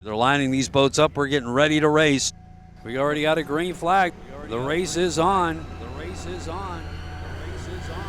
They're lining these boats up. We're getting ready to race. We already got a green flag. The race is on. The race is on. The race is on.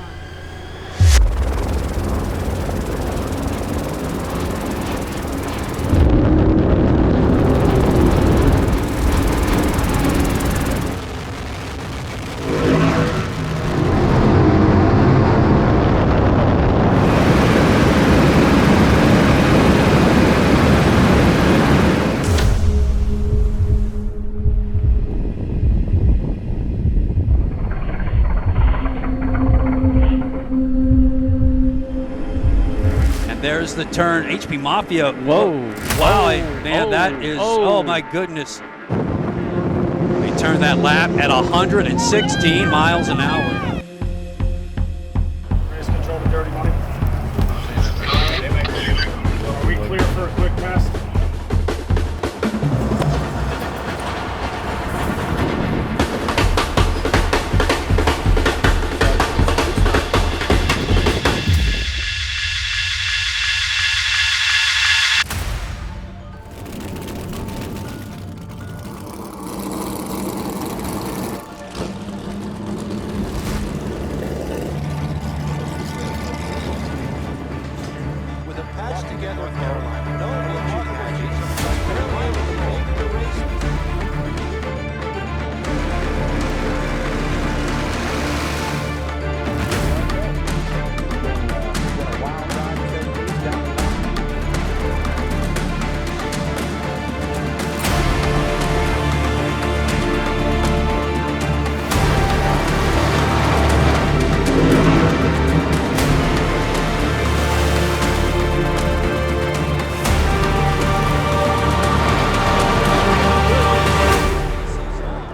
There's the turn. HP Mafia. Whoa. Wow, man, that is, oh my goodness. They turned that lap at 116 miles an hour. Race control to Dirty Money. Are we clear for a quick pass?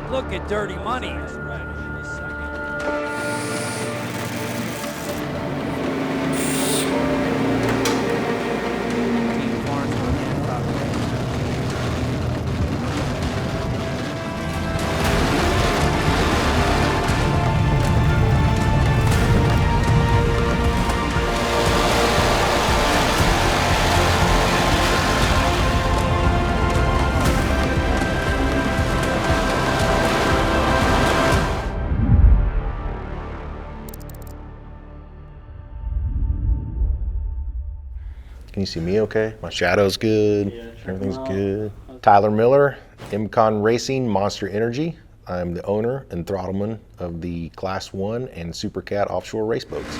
Look at Dirty Money. Can you see me okay? My shadow's good, everything's good. Tyler Miller, MCon Racing, Monster Energy. I'm the owner and throttleman of the Class 1 and Super Cat offshore race boats.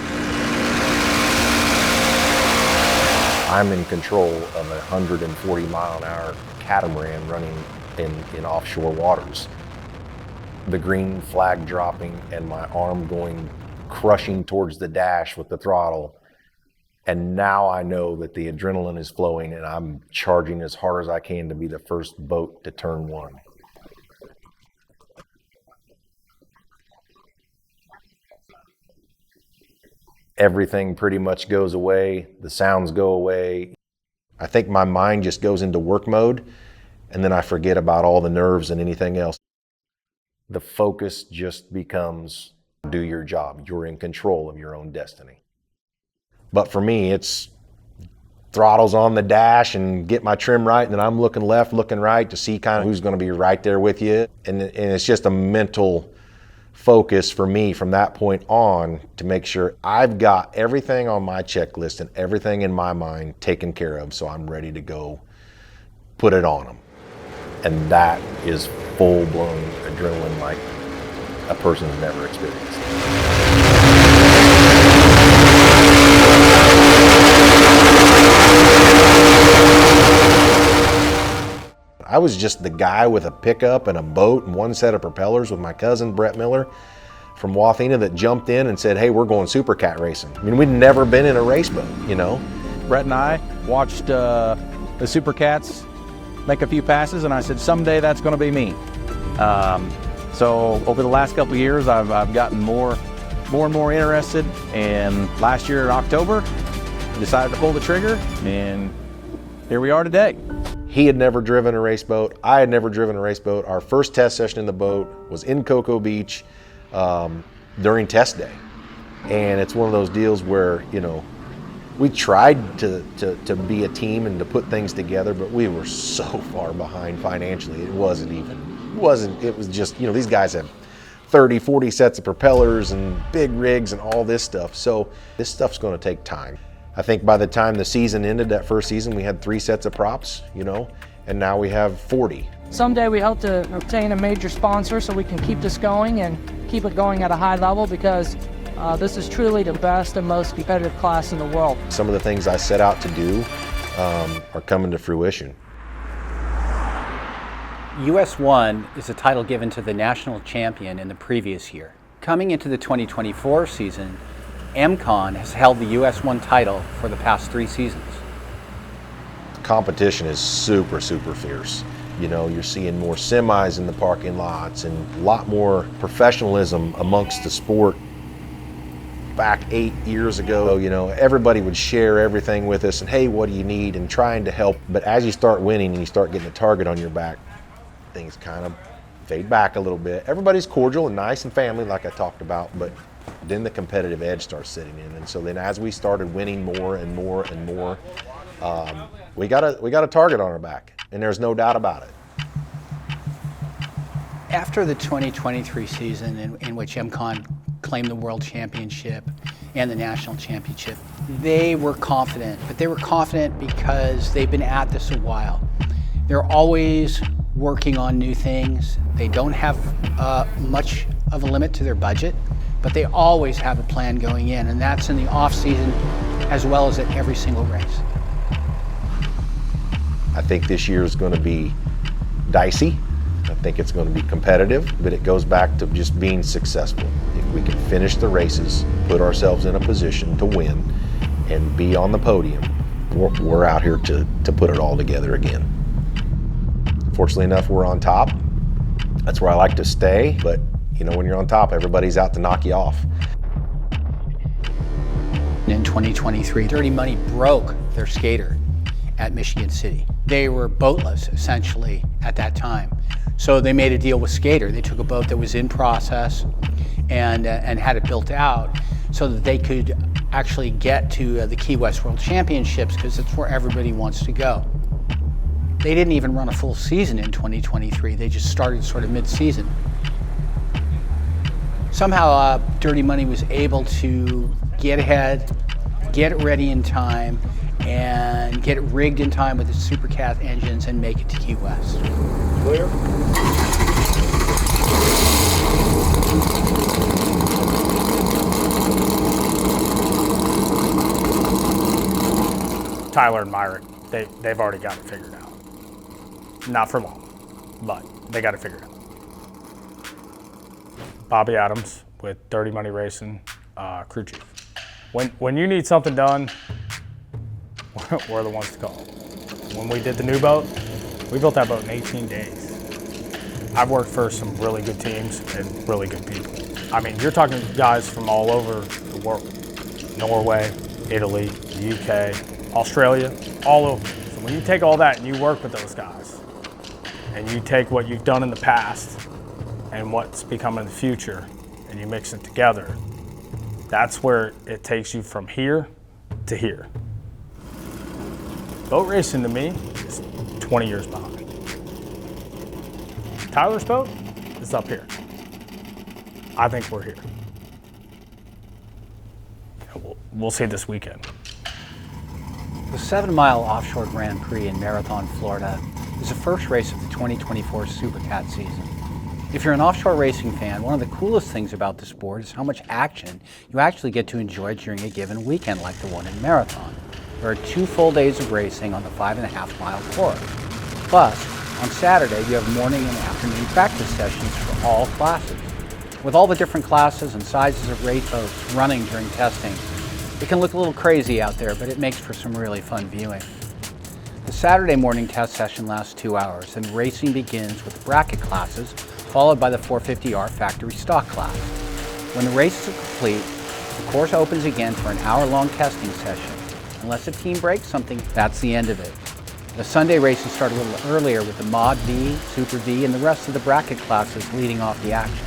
I'm in control of a 140 mile an hour catamaran running in offshore waters. The green flag dropping and my arm going crushing towards the dash with the throttle. And now I know that the adrenaline is flowing and I'm charging as hard as I can to be the first boat to turn one. Everything pretty much goes away. The sounds go away. I think my mind just goes into work mode and then I forget about all the nerves and anything else. The focus just becomes do your job. You're in control of your own destiny. But for me, it's throttles on the dash and get my trim right, and then I'm looking left, looking right to see kind of who's going to be right there with you. And it's just a mental focus for me from that point on to make sure I've got everything on my checklist and everything in my mind taken care of, so I'm ready to go put it on them. And that is full-blown adrenaline like a person's never experienced. I was just the guy with a pickup and a boat and one set of propellers with my cousin Brett Miller from Wathena that jumped in and said, hey, we're going Super Cat racing. I mean, we'd never been in a race boat, you know. Brett and I watched the Super Cats make a few passes, and I said, someday that's going to be me. So over the last couple of years, I've gotten more and more interested, and last year in October, I decided to pull the trigger, and here we are today. He had never driven a race boat. I had never driven a race boat. Our first test session in the boat was in Cocoa Beach during test day. And it's one of those deals where, you know, We tried to be a team and to put things together, but we were so far behind financially. It was just, you know, these guys have 30, 40 sets of propellers and big rigs and all this stuff. So this stuff's going to take time. I think by the time the season ended, that first season, we had 3 sets of props, you know, and now we have 40. Someday we hope to obtain a major sponsor so we can keep this going and keep it going at a high level, because this is truly the best and most competitive class in the world. Some of the things I set out to do are coming to fruition. US-1 is a title given to the national champion in the previous year. Coming into the 2024 season, MCon has held the US-1 title for the past 3 seasons. The competition is super, super fierce. You know, you're seeing more semis in the parking lots and a lot more professionalism amongst the sport. Back 8 years ago, you know, everybody would share everything with us and, hey, what do you need, and trying to help. But as you start winning and you start getting a target on your back, things kind of fade back a little bit. Everybody's cordial and nice and family, like I talked about, but then the competitive edge starts setting in. And so then as we started winning more and more and more, we got a target on our back, and there's no doubt about it. After the 2023 season, in which MCon claimed the World Championship and the National Championship, they were confident, but they were confident because they've been at this a while. They're always working on new things. They don't have much of a limit to their budget, but they always have a plan going in, and that's in the off season as well as at every single race. I think this year is going to be dicey. I think it's going to be competitive, but it goes back to just being successful. If we can finish the races, put ourselves in a position to win, and be on the podium, we're out here to put it all together again. Fortunately enough, we're on top. That's where I like to stay, but you know, when you're on top, everybody's out to knock you off. In 2023, Dirty Money broke their skater at Michigan City. They were boatless, essentially, at that time. So they made a deal with Skater. They took a boat that was in process and had it built out so that they could actually get to the Key West World Championships, because it's where everybody wants to go. They didn't even run a full season in 2023. They just started sort of mid-season. Somehow Dirty Money was able to get ahead, get it ready in time, and get it rigged in time with the Supercat engines and make it to Key West. Clear. Tyler and Myrick, they've already got it figured out. Not for long, but they got it figured out. Bobby Adams with Dirty Money Racing, crew chief. When you need something done, we're the ones to call. When we did the new boat, we built that boat in 18 days. I've worked for some really good teams and really good people. I mean, you're talking guys from all over the world. Norway, Italy, the UK, Australia, all over. So when you take all that and you work with those guys, and you take what you've done in the past and what's become in the future, and you mix it together, that's where it takes you from here to here. Boat racing to me is 20 years behind. Tyler's boat is up here. I think we're here. We'll see this weekend. The 7 Mile Offshore Grand Prix in Marathon, Florida is the first race of the 2024 Supercat season. If you're an offshore racing fan, one of the coolest things about the sport is how much action you actually get to enjoy during a given weekend like the one in Marathon. There are 2 full days of racing on the 5.5 mile course. Plus, on Saturday, you have morning and afternoon practice sessions for all classes. With all the different classes and sizes of race boats running during testing, it can look a little crazy out there, but it makes for some really fun viewing. The Saturday morning test session lasts 2 hours, and racing begins with the bracket classes, followed by the 450R factory stock class. When the races are complete, the course opens again for an hour-long testing session. Unless a team breaks something, that's the end of it. The Sunday races start a little earlier with the Mod V, Super V, and the rest of the bracket classes leading off the action.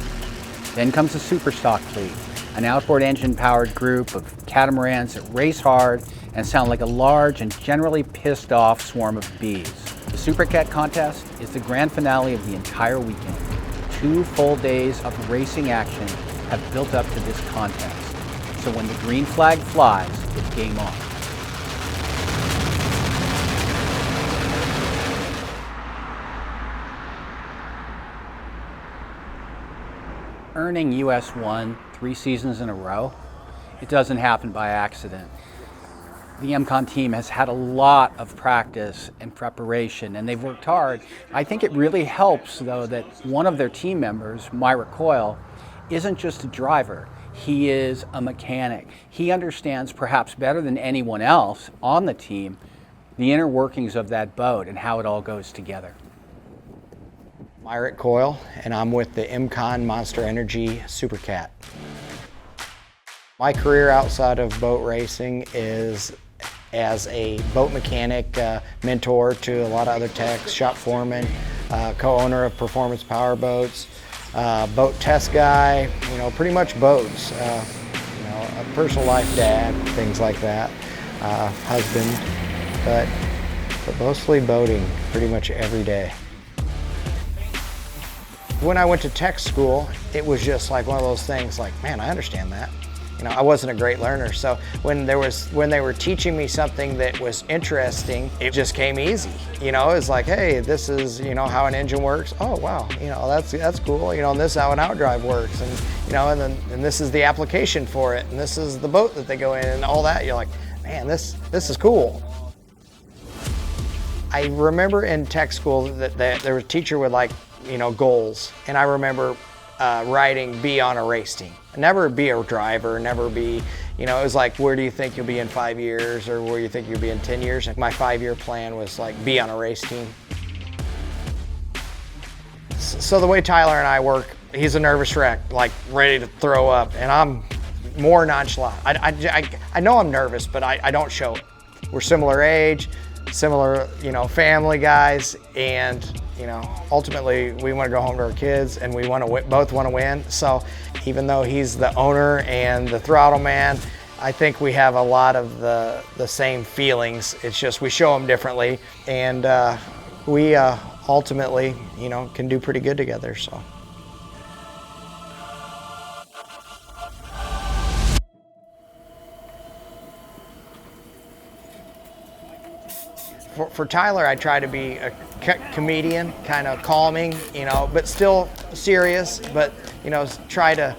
Then comes the Super Stock Fleet, an outboard engine-powered group of catamarans that race hard and sound like a large and generally pissed off swarm of bees. The Super Cat contest is the grand finale of the entire weekend. 2 full days of racing action have built up to this contest. So when the green flag flies, it's game on. Earning US-1 3 seasons in a row, it doesn't happen by accident. The MCON team has had a lot of practice and preparation, and they've worked hard. I think it really helps, though, that one of their team members, Myrick Coil, isn't just a driver. He is a mechanic. He understands perhaps better than anyone else on the team the inner workings of that boat and how it all goes together. Myrick Coil, and I'm with the MCON Monster Energy Super Cat. My career outside of boat racing is as a boat mechanic, mentor to a lot of other techs, shop foreman, co-owner of Performance Power Boats, boat test guy, pretty much boats, a personal life dad, things like that, husband, but mostly boating pretty much every day. When I went to tech school, it was just like one of those things like, man, I understand that. I wasn't a great learner, so when they were teaching me something that was interesting, it just came easy. It was like, hey, this is how an engine works. Oh wow, that's cool. And this is how an outdrive works, and and this is the application for it, and this is the boat that they go in, and all that. You're like, man, this is cool. I remember in tech school that there was a teacher with goals, and I remember writing be on a race team. Never be a driver, never be, it was like, where do you think you'll be in 5 years, or where do you think you'll be in 10 years? And my 5-year plan was be on a race team. So the way Tyler and I work, he's a nervous wreck, ready to throw up, and I'm more nonchalant. I know I'm nervous, but I don't show it. We're similar age, similar, family guys, and ultimately we want to go home to our kids, and we both want to win. So even though he's the owner and the throttle man, I think we have a lot of the same feelings. It's just we show them differently, and we ultimately, can do pretty good together. So. For Tyler, I try to be a comedian, kind of calming, but still serious, but try to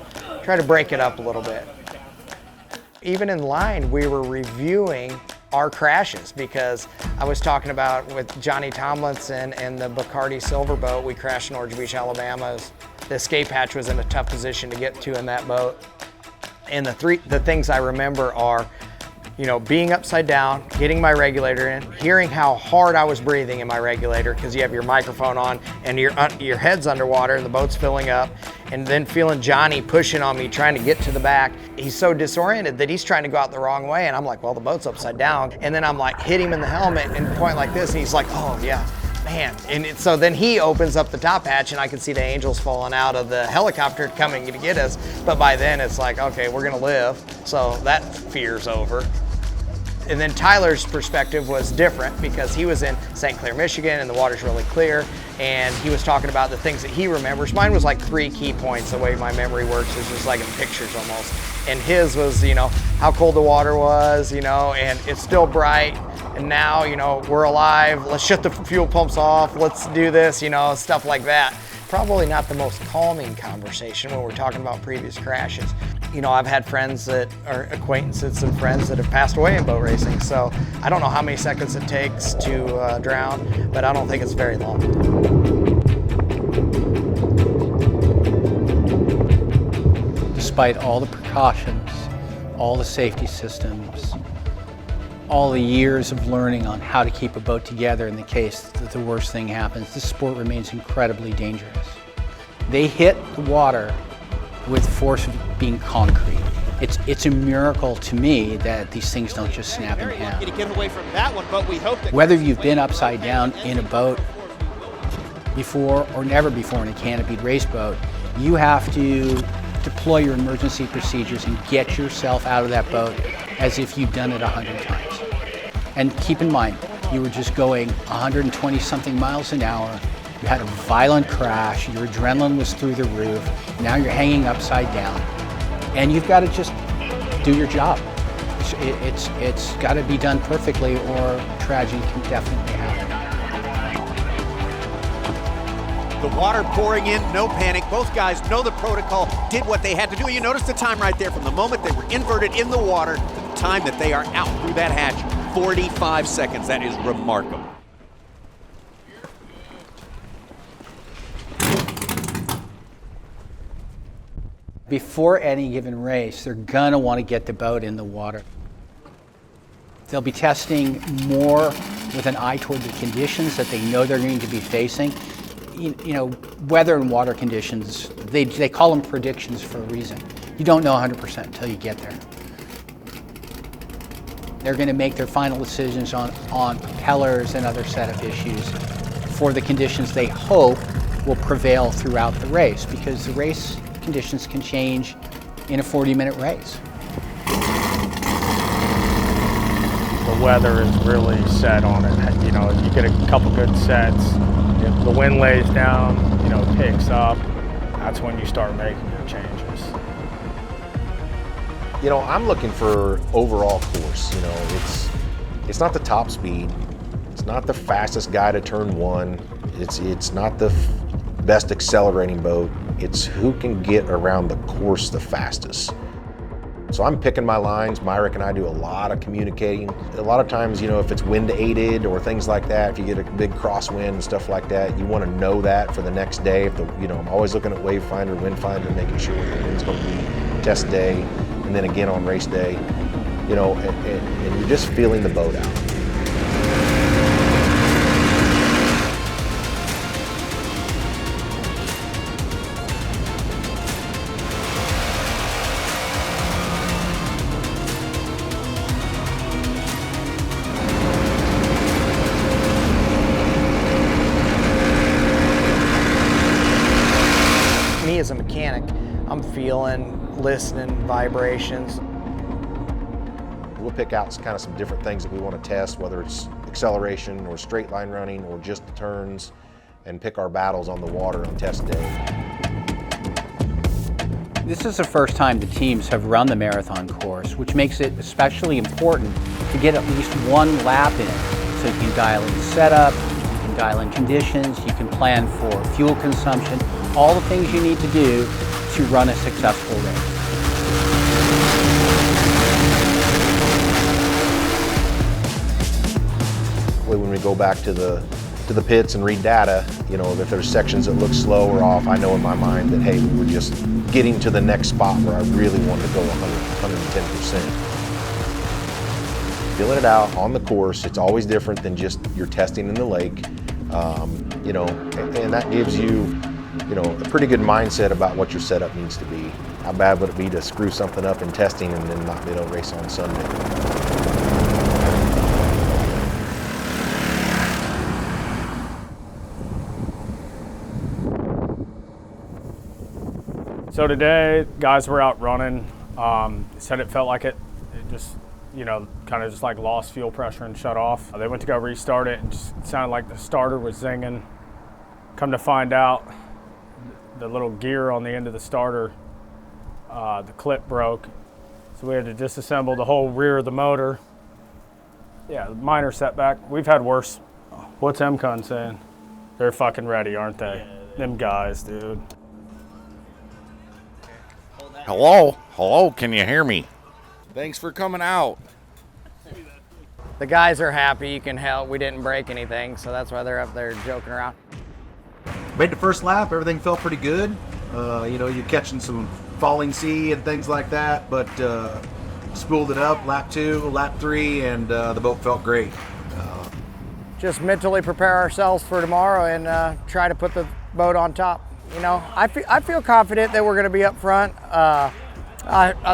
break it up a little bit. Even in line, we were reviewing our crashes, because I was talking about with Johnny Tomlinson and the Bacardi Silver boat, we crashed in Orange Beach, Alabama. The escape hatch was in a tough position to get to in that boat. And the things I remember are, being upside down, getting my regulator in, hearing how hard I was breathing in my regulator, because you have your microphone on and your head's underwater and the boat's filling up, and then feeling Johnny pushing on me, trying to get to the back. He's so disoriented that he's trying to go out the wrong way, and I'm like, well, the boat's upside down. And then I'm like, hit him in the helmet and point like this, and he's like, oh yeah, man. And so then he opens up the top hatch, and I can see the angels falling out of the helicopter coming to get us. But by then it's like, okay, we're gonna live. So that fear's over. And then Tyler's perspective was different, because he was in St. Clair, Michigan, and the water's really clear, and he was talking about the things that he remembers. Mine was 3 key points. The way my memory works is just like in pictures almost. And his was, how cold the water was, and it's still bright, and now, we're alive. Let's shut the fuel pumps off. Let's do this, stuff like that. Probably not the most calming conversation when we're talking about previous crashes. I've had friends that are acquaintances and friends that have passed away in boat racing, so I don't know how many seconds it takes to drown, but I don't think it's very long. Despite all the precautions, all the safety systems, all the years of learning on how to keep a boat together in the case that the worst thing happens, this sport remains incredibly dangerous. They hit the water with the force of being concrete. It's a miracle to me that these things don't just snap in half. Whether you've been upside down in a boat before or never before in a canopied race boat, you have to deploy your emergency procedures and get yourself out of that boat as if you've done it 100 times. And keep in mind, you were just going 120 something miles an hour. You had a violent crash, your adrenaline was through the roof. Now you're hanging upside down. And you've got to just do your job. It's got to be done perfectly, or tragedy can definitely happen. The water pouring in, no panic. Both guys know the protocol, did what they had to do. You notice the time right there from the moment they were inverted in the water to the time that they are out through that hatch, 45 seconds. That is remarkable. Before any given race, they're gonna want to get the boat in the water. They'll be testing more with an eye toward the conditions that they know they're going to be facing. You know, weather and water conditions, they call them predictions for a reason. You don't know 100% until you get there. They're going to make their final decisions on propellers and other set of issues for the conditions they hope will prevail throughout the race, because the race conditions can change in a 40-minute race. The weather is really set on it. You know, you get a couple good sets, if the wind lays down, you know, picks up, that's when you start making your changes. You know, I'm looking for overall course. You know, it's not the top speed, it's not the fastest guy to turn one, it's not the best accelerating boat, it's who can get around the course the fastest. So I'm picking my lines. Myrick and I do a lot of communicating. A lot of times, you know, if it's wind aided or things like that, if you get a big crosswind and stuff like that, you want to know that for the next day. If you know, I'm always looking at wave finder, wind finder, making sure what the wind's going to be test day, and then again on race day. You know, and you're just feeling the boat out. As a mechanic, I'm feeling, listening, vibrations. We'll pick out kind of some different things that we want to test, whether it's acceleration or straight line running or just the turns, and pick our battles on the water on test day. This is the first time the teams have run the marathon course, which makes it especially important to get at least one lap in it. So you can dial in setup, you can dial in conditions, you can plan for fuel consumption, all the things you need to do to run a successful race. When we go back to the pits and read data, you know, if there's sections that look slow or off, I know in my mind that, hey, we were just getting to the next spot where I really wanted to go 110%. Feeling it out on the course, it's always different than just your testing in the lake, you know, and that gives you, you know, a pretty good mindset about what your setup needs to be. How bad would it be to screw something up in testing and then not be able to race on Sunday? So today, guys were out running. Said it felt like it just, you know, kind of just like lost fuel pressure and shut off. They went to go restart it and just, it sounded like the starter was zinging. Come to find out, the little gear on the end of the starter, the clip broke. So we had to disassemble the whole rear of the motor. Yeah, minor setback. We've had worse. What's MCON saying? They're fucking ready, aren't they? Them guys, dude. Hello? Hello, can you hear me? Thanks for coming out. The guys are happy, you can help. We didn't break anything, so that's why they're up there joking around. Made the first lap, everything felt pretty good. You know, you're catching some falling sea and things like that, but spooled it up, lap 2, lap 3, and the boat felt great. Just mentally prepare ourselves for tomorrow and try to put the boat on top. You know, I feel confident that we're going to be up front.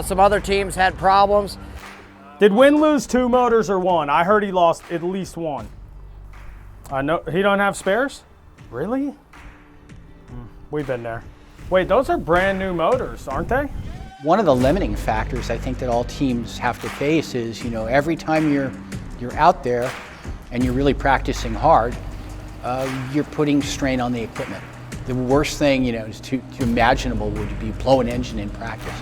Some other teams had problems. Did Wynn lose 2 motors or 1? I heard he lost at least 1. I know he don't have spares? Really? We've been there. Wait, those are brand new motors, aren't they? One of the limiting factors I think that all teams have to face is, you know, every time you're you're out there and you're really practicing hard, you're putting strain on the equipment. The worst thing, is to imaginable would be blow an engine in practice.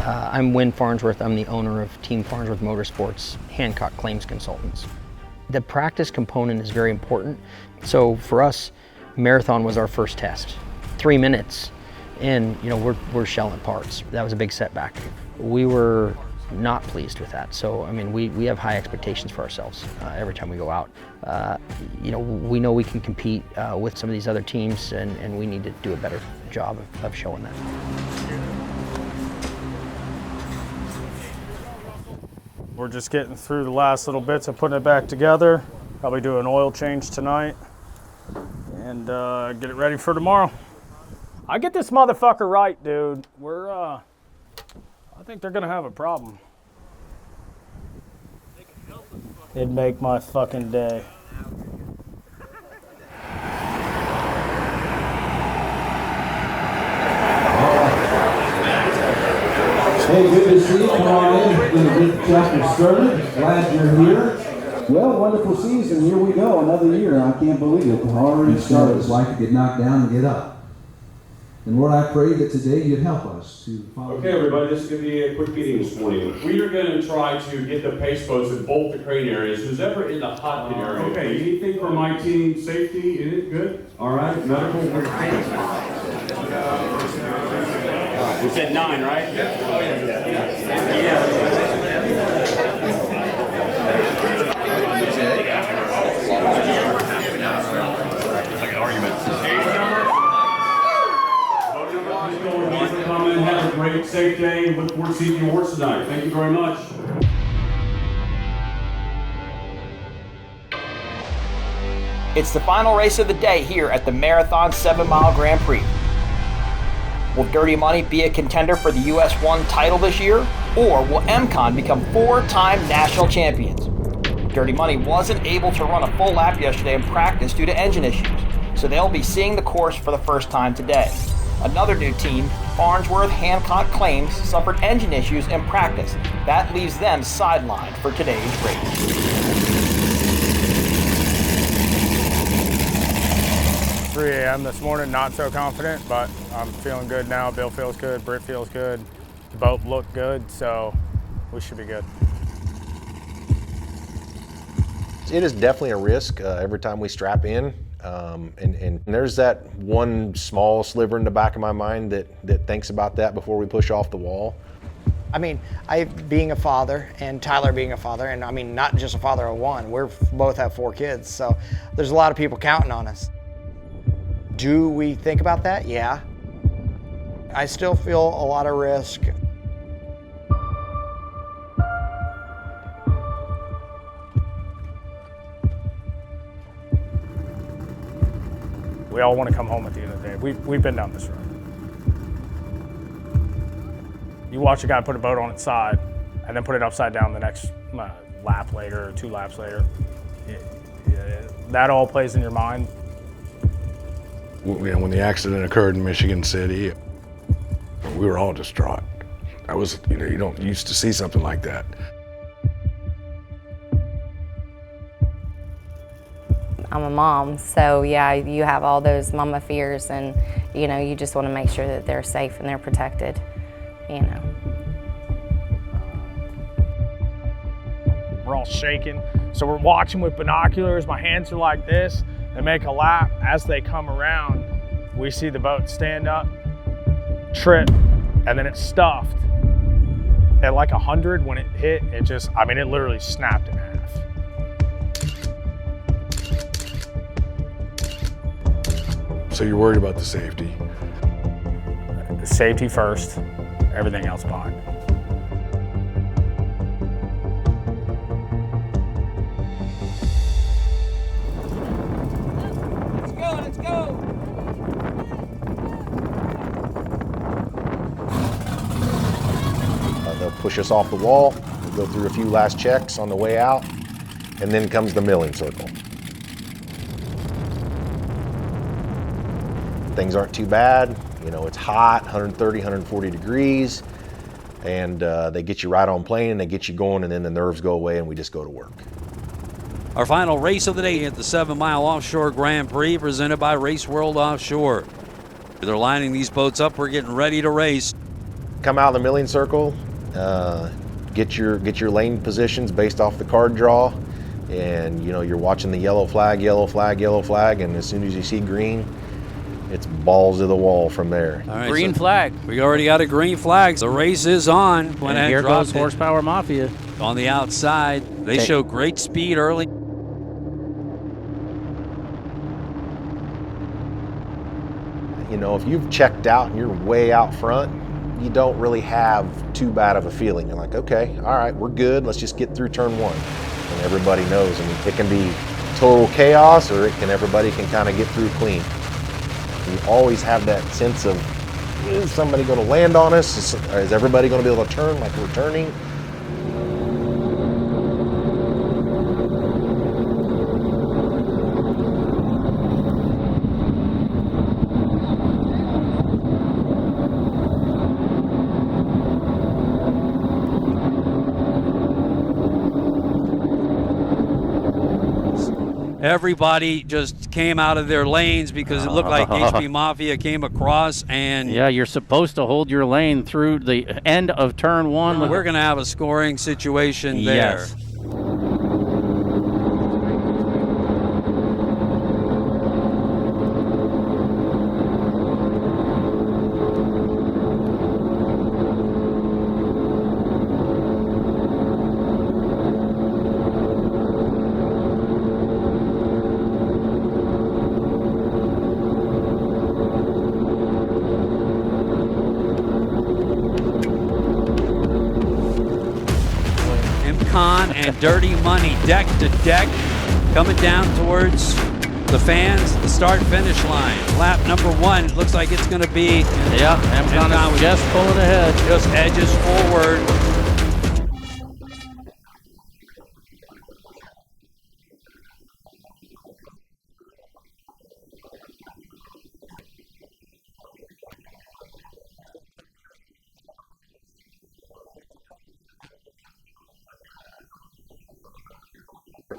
I'm Win Farnsworth. I'm the owner of Team Farnsworth Motorsports, Hancock Claims Consultants. The practice component is very important. So for us, marathon was our first test. 3 minutes, and we're shelling parts. That was a big setback. We were not pleased with that. So I mean, we have high expectations for ourselves every time we go out. We know we can compete with some of these other teams, and we need to do a better job of showing that. We're just getting through the last little bits of putting it back together. Probably do an oil change tonight and get it ready for tomorrow. I get this motherfucker right, dude. I think they're gonna have a problem. It'd make my fucking day. Hey, good to see you. Come on in. Get the chapter started. Glad you're here. Well, wonderful season. Here we go. Another year. I can't believe it. Already started. It's like to get knocked down and get up. And Lord, I pray that today you'd help us to follow. Okay, everybody, this is going to be a quick meeting this morning. We are going to try to get the pace boats in both the crane areas. Who's ever in the hot pit area? Okay, anything for my team safety? Is it good? All right, medical. We said 9, right? Have a great, safe day. Look forward to seeing you awards tonight. Thank you very much. It's the final race of the day here at the Marathon 7 Mile Grand Prix. Will Dirty Money be a contender for the US-1 title this year, or will MCon become 4-time national champions? Dirty Money wasn't able to run a full lap yesterday in practice due to engine issues, so they'll be seeing the course for the first time today. Another new team, Farnsworth Hancock Claims, suffered engine issues in practice. That leaves them sidelined for today's race. 3 a.m. this morning, not so confident, but I'm feeling good now. Bill feels good, Britt feels good, the boat looked good, so we should be good. It is definitely a risk every time we strap in. And there's that one small sliver in the back of my mind that thinks about that before we push off the wall. I mean, being a father and Tyler being a father, and I mean, not just a father of one, we both have 4 kids, so there's a lot of people counting on us. Do we think about that? Yeah. I still feel a lot of risk. We all want to come home at the end of the day. We've been down this road. You watch a guy put a boat on its side and then put it upside down the next lap later or 2 laps later. That all plays in your mind. When the accident occurred in Michigan City, we were all distraught. You don't used to see something like that. I'm a mom, so yeah, you have all those mama fears, and you just want to make sure that they're safe and they're protected, We're all shaking, so we're watching with binoculars. My hands are like this. They make a lap. As they come around, we see the boat stand up, trip, and then it's stuffed. At like 100, when it hit, it literally snapped in half. So you're worried about the safety? The safety first, everything else behind. Let's go! They'll push us off the wall, we'll go through a few last checks on the way out, and then comes the milling circle. Things aren't too bad. It's hot, 130, 140 degrees. and they get you right on plane and they get you going, and then the nerves go away and we just go to work. Our final race of the day at the 7 Mile Offshore Grand Prix presented by Race World Offshore. They're lining these boats up. We're getting ready to race. Come out of the milling circle, get your lane positions based off the card draw, and you're watching the yellow flag, yellow flag, yellow flag, and as soon as you see green, it's balls to the wall from there. All right, Green flag. We already got a green flag. The race is on. And here goes Horsepower Mafia. On the outside. They show great speed early. If you've checked out and you're way out front, you don't really have too bad of a feeling. You're like, okay, all right, we're good. Let's just get through turn one. And everybody knows. I mean, it can be total chaos, or everybody can kind of get through clean. You always have that sense of, is somebody going to land on us? Is everybody going to be able to turn like we're turning? Everybody just came out of their lanes because it looked like HP Mafia came across, and yeah, you're supposed to hold your lane through the end of turn one. We're going to have a scoring situation there. Yes. And Dirty Money deck to deck, coming down towards the fans, the start-finish line. Lap number 1 looks like it's going to be. Yeah, Amcon is just pulling ahead. Just edges forward.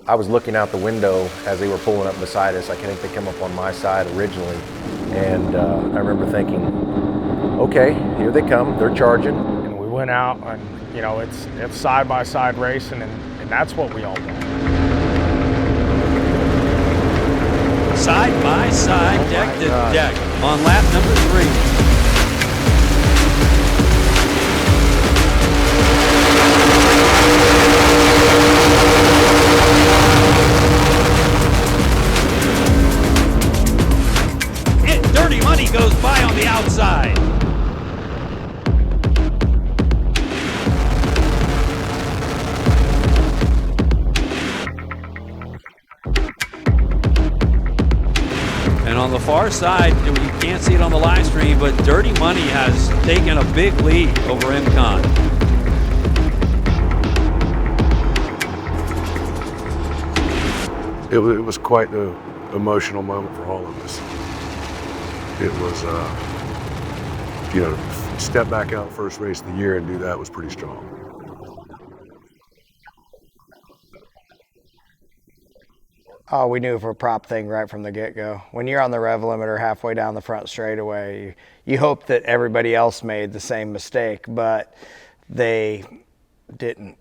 I was looking out the window as they were pulling up beside us. I think they came up on my side originally, and I remember thinking, okay, here they come, they're charging. And we went out, and it's side-by-side racing, and that's what we all want. Side by side, deck to deck, on lap number 3. Dirty Money goes by on the outside. And on the far side, you can't see it on the live stream, but Dirty Money has taken a big lead over MCon. It was quite the emotional moment for all of us. It was, step back out first race of the year and do that was pretty strong. Oh, we knew for a prop thing right from the get-go. When you're on the rev limiter halfway down the front straightaway, you hope that everybody else made the same mistake, but they didn't.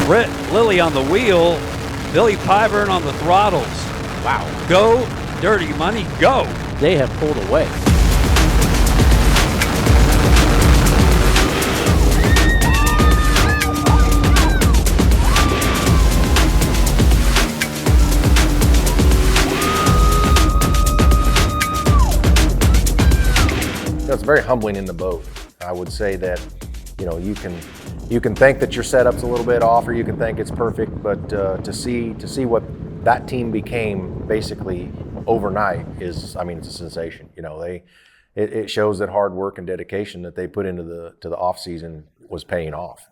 Brett Lilly on the wheel, Billy Pyburn on the throttles. Wow. Go, Dirty Money, go. They have pulled away. It's very humbling in the boat. I would say that, you can think that your setup's a little bit off, or you can think it's perfect, but to see what that team became basically overnight is, it's a sensation. It shows that hard work and dedication that they put into the off season was paying off.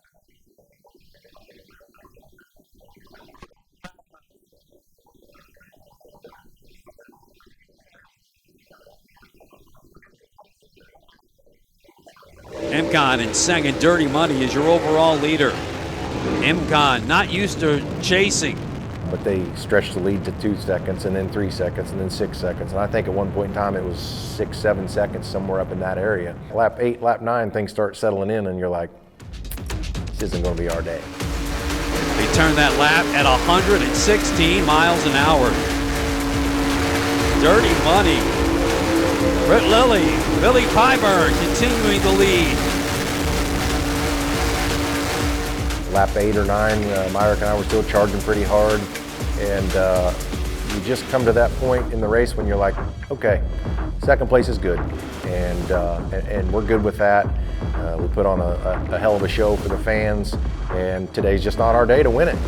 MCon in second. Dirty Money is your overall leader. MCon not used to chasing. But they stretched the lead to 2 seconds, and then 3 seconds, and then 6 seconds. And I think at one point in time it was 6, 7 seconds, somewhere up in that area. Lap 8, lap 9, things start settling in, and you're like, this isn't going to be our day. They turn that lap at 116 miles an hour. Dirty Money. Britt Lilly, Billy Pyburn continuing the lead. Lap 8 or 9, Myrick and I were still charging pretty hard. And you just come to that point in the race when you're like, okay, second place is good. And we're good with that. We put on a hell of a show for the fans. And today's just not our day to win it.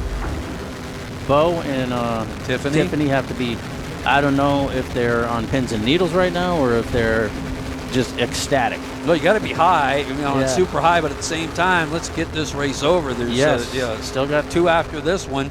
Bo and Tiffany have to be, I don't know if they're on pins and needles right now or if they're just ecstatic. No, you got to be high, Yeah. super high, but at the same time, let's get this race over. There's Yes. still got 2 after this one.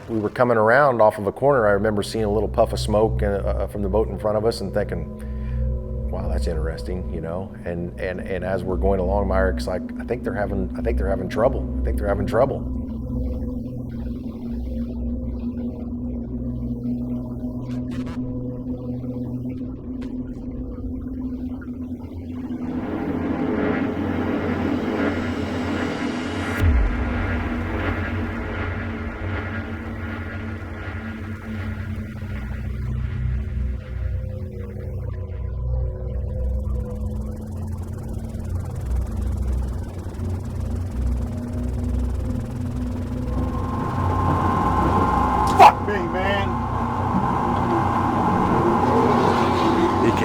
We were coming around off of a corner. I remember seeing a little puff of smoke from the boat in front of us and thinking, wow, that's interesting, And as we're going along, Myrick's like, I think they're having trouble. I think they're having trouble.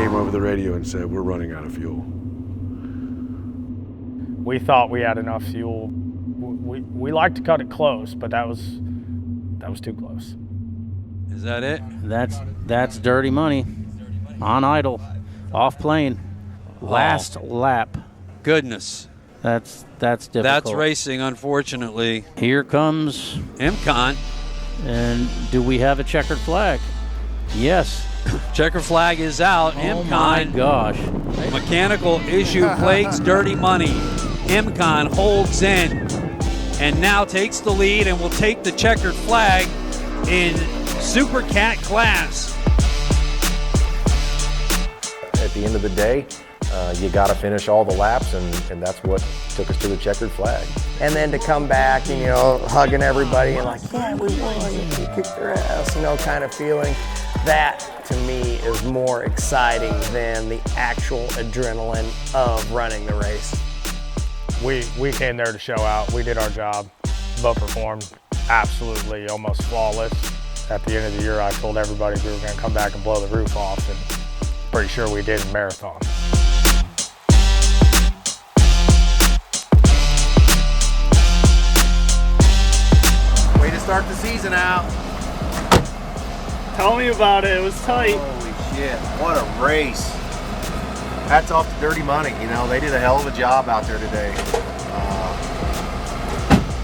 Over the radio and said, we're running out of fuel. We thought we had enough fuel. We like to cut it close, but that was too close. Is that it? That's Dirty Money. On idle, off plane, last lap. Goodness. That's difficult. That's racing, unfortunately. Here comes MCon. And do we have a checkered flag? Yes. Checker flag is out. Oh MCon. my gosh. Mechanical issue plagues Dirty Money. MCon holds in and now takes the lead and will take the checkered flag in Super Cat class. At the end of the day, you got to finish all the laps, and that's what took us to the checkered flag. And then to come back and, hugging everybody and like, yeah, we won, you kicked their ass, kind of feeling. That, to me, is more exciting than the actual adrenaline of running the race. We came there to show out. We did our job. Boat performed absolutely almost flawless. At the end of the year, I told everybody we were going to come back and blow the roof off, and pretty sure we did in Marathon. Way to start the season out. Tell me about it. It was tight. Holy shit, what a race. Hats off to Dirty Money. They did a hell of a job out there today.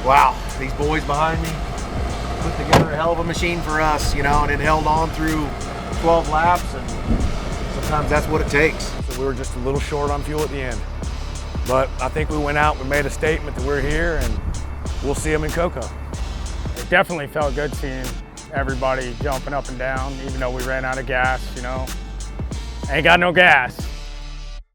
Wow, these boys behind me put together a hell of a machine for us, and it held on through 12 laps, and sometimes that's what it takes. So we were just a little short on fuel at the end. But I think we went out, we made a statement that we're here, and we'll see them in Cocoa. It definitely felt good seeing everybody jumping up and down, even though we ran out of gas, Ain't got no gas.